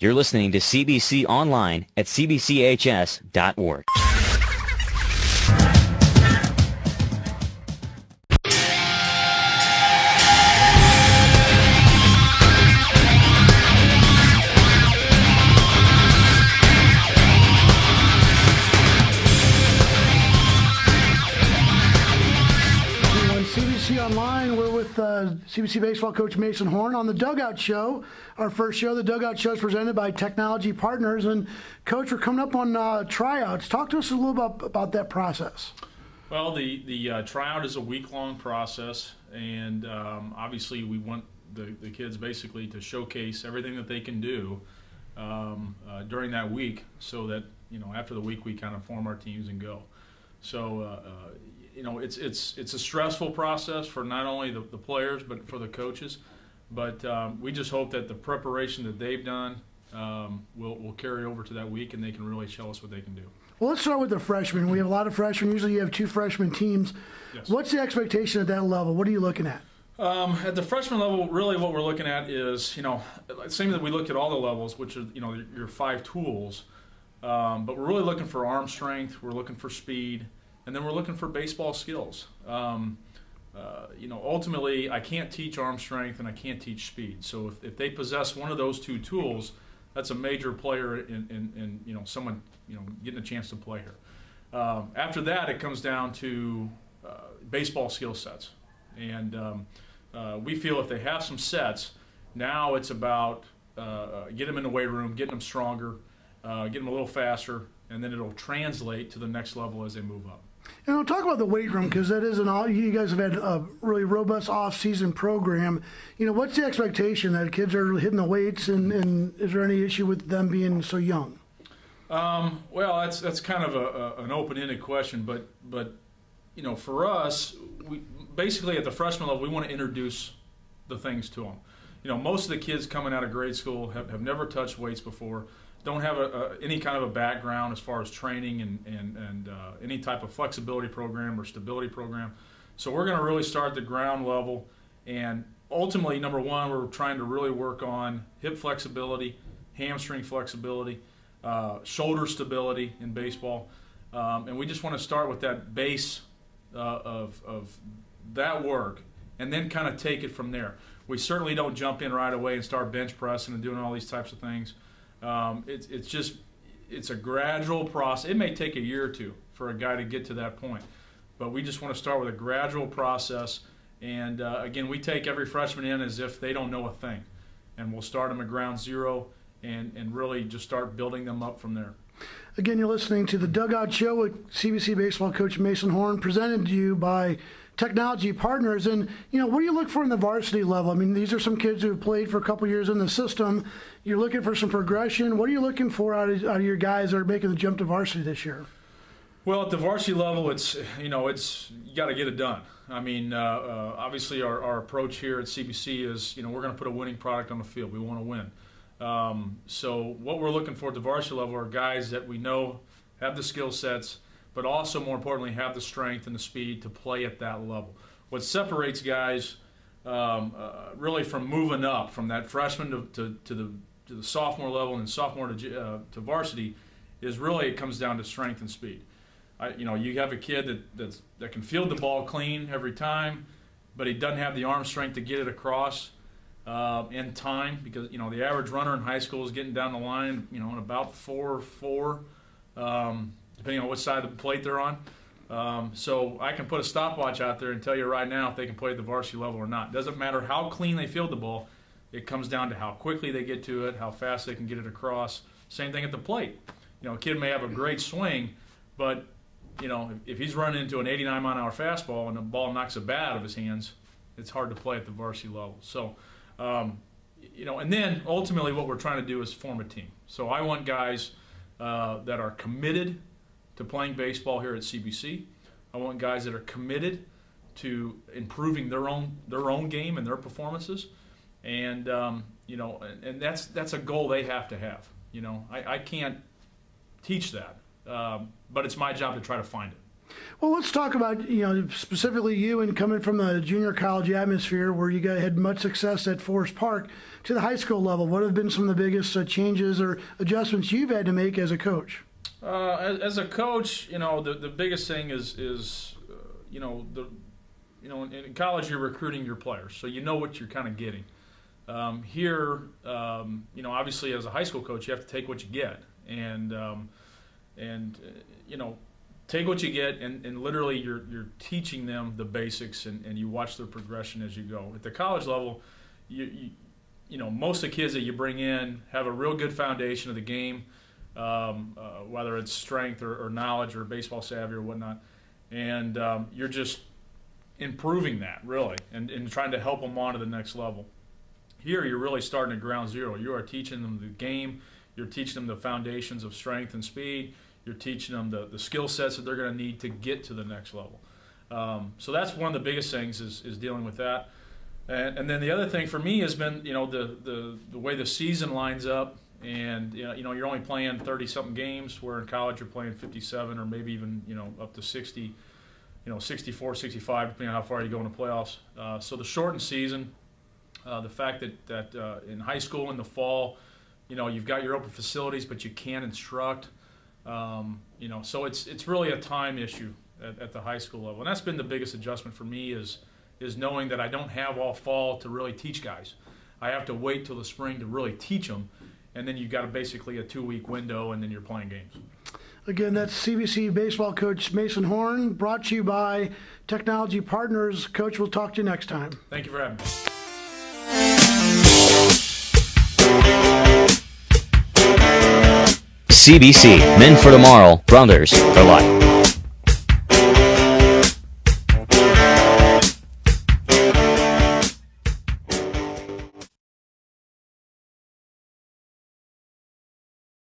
You're listening to CBC Online at cbchs.org. CBC Online, we're with CBC baseball coach Mason Horne on the Dugout Show. Our first show, the Dugout Show, is presented by Technology Partners. And, Coach, we're coming up on tryouts. Talk to us a little bit about that process. Well, the tryout is a week-long process, and obviously we want the kids basically to showcase everything that they can do during that week, so that after the week we kind of form our teams and go. So it's a stressful process for not only the players but for the coaches. But we just hope that the preparation that they've done will carry over to that week, and they can really show us what they can do. Well, let's start with the freshmen. We have a lot of freshmen. Usually you have two freshman teams. Yes. What's the expectation at that level? What are you looking at? At the freshman level, really what we're looking at is, same that we look at all the levels, which are, your 5 tools. But we're really looking for arm strength. We're looking for speed. And then we're looking for baseball skills. Ultimately, I can't teach arm strength and I can't teach speed. So if they possess one of those 2 tools, that's a major player in someone getting a chance to play here. After that, it comes down to baseball skill sets, and we feel if they have some sets, now it's about getting them in the weight room, getting them stronger, getting them a little faster, and then it'll translate to the next level as they move up. And I'll talk about the weight room, because that is you guys have had a really robust off-season program. What's the expectation that kids are hitting the weights, and is there any issue with them being so young? Well, that's kind of an open-ended question, but for us, we basically at the freshman level, we want to introduce the things to them. Most of the kids coming out of grade school have never touched weights before, don't have any kind of a background as far as training and any type of flexibility program or stability program. So we're going to really start at the ground level, and ultimately, number one, we're trying to really work on hip flexibility, hamstring flexibility, shoulder stability in baseball, and we just want to start with that base of that work, and then kind of take it from there. We certainly don't jump in right away and start bench pressing and doing all these types of things. It's a gradual process. It may take a year or two for a guy to get to that point, but we just want to start with a gradual process. And again, we take every freshman in as if they don't know a thing, and we'll start them at ground zero and really just start building them up from there. Again, you're listening to the Dugout Show with CBC baseball coach Mason Horne, presented to you by Technology Partners. And, what do you look for in the varsity level? I mean, these are some kids who have played for a couple years in the system. You're looking for some progression. What are you looking for out of your guys that are making the jump to varsity this year? Well, at the varsity level, it's you got to get it done. I mean, obviously our approach here at CBC is, we're going to put a winning product on the field. We want to win. So what we're looking for at the varsity level are guys that we know have the skill sets, but also, more importantly, have the strength and the speed to play at that level. What separates guys really from moving up from that freshman to the sophomore level and sophomore to varsity is really, it comes down to strength and speed. You have a kid that can field the ball clean every time, but he doesn't have the arm strength to get it across in time, because the average runner in high school is getting down the line in about 4.4. Depending on which side of the plate they're on. So I can put a stopwatch out there and tell you right now if they can play at the varsity level or not. It doesn't matter how clean they field the ball. It comes down to how quickly they get to it, how fast they can get it across. Same thing at the plate. A kid may have a great swing, but if he's running into an 89-mile-an-hour fastball and the ball knocks a bat out of his hands, it's hard to play at the varsity level. So, and then ultimately what we're trying to do is form a team. So I want guys that are committed to playing baseball here at CBC. I want guys that are committed to improving their own game and their performances, and and that's a goal they have to have. I can't teach that, but it's my job to try to find it. Well, let's talk about, specifically you and coming from the junior college atmosphere where you had much success at Forest Park to the high school level. What have been some of the biggest changes or adjustments you've had to make as a coach? As a coach, the biggest thing is in college you're recruiting your players, so you know what you're kind of getting. Here, obviously as a high school coach, you have to take what you get, and take what you get, and literally you're teaching them the basics, and you watch their progression as you go. At the college level, most of the kids that you bring in have a real good foundation of the game, whether it's strength or knowledge or baseball savvy or whatnot, and you're just improving that really, and trying to help them on to the next level. Here, you're really starting at ground zero. You are teaching them the game. You're teaching them the foundations of strength and speed. You're teaching them the skill sets that they're going to need to get to the next level. So that's one of the biggest things is dealing with that. And then the other thing for me has been, the way the season lines up. And, you're only playing 30-something games, where in college you're playing 57 or maybe even, up to 60, 64, 65, depending on how far you go in the playoffs. So the shortened season, the fact that in high school in the fall, you've got your open facilities, but you can't instruct. So it's really a time issue at the high school level, and that's been the biggest adjustment for me is knowing that I don't have all fall to really teach guys. I have to wait till the spring to really teach them, and then you've got basically a 2-week window, and then you're playing games. Again, that's CBC baseball coach Mason Horne, brought to you by Technology Partners. Coach, we'll talk to you next time. Thank you for having me. CBC, Men for Tomorrow, Brothers for Life.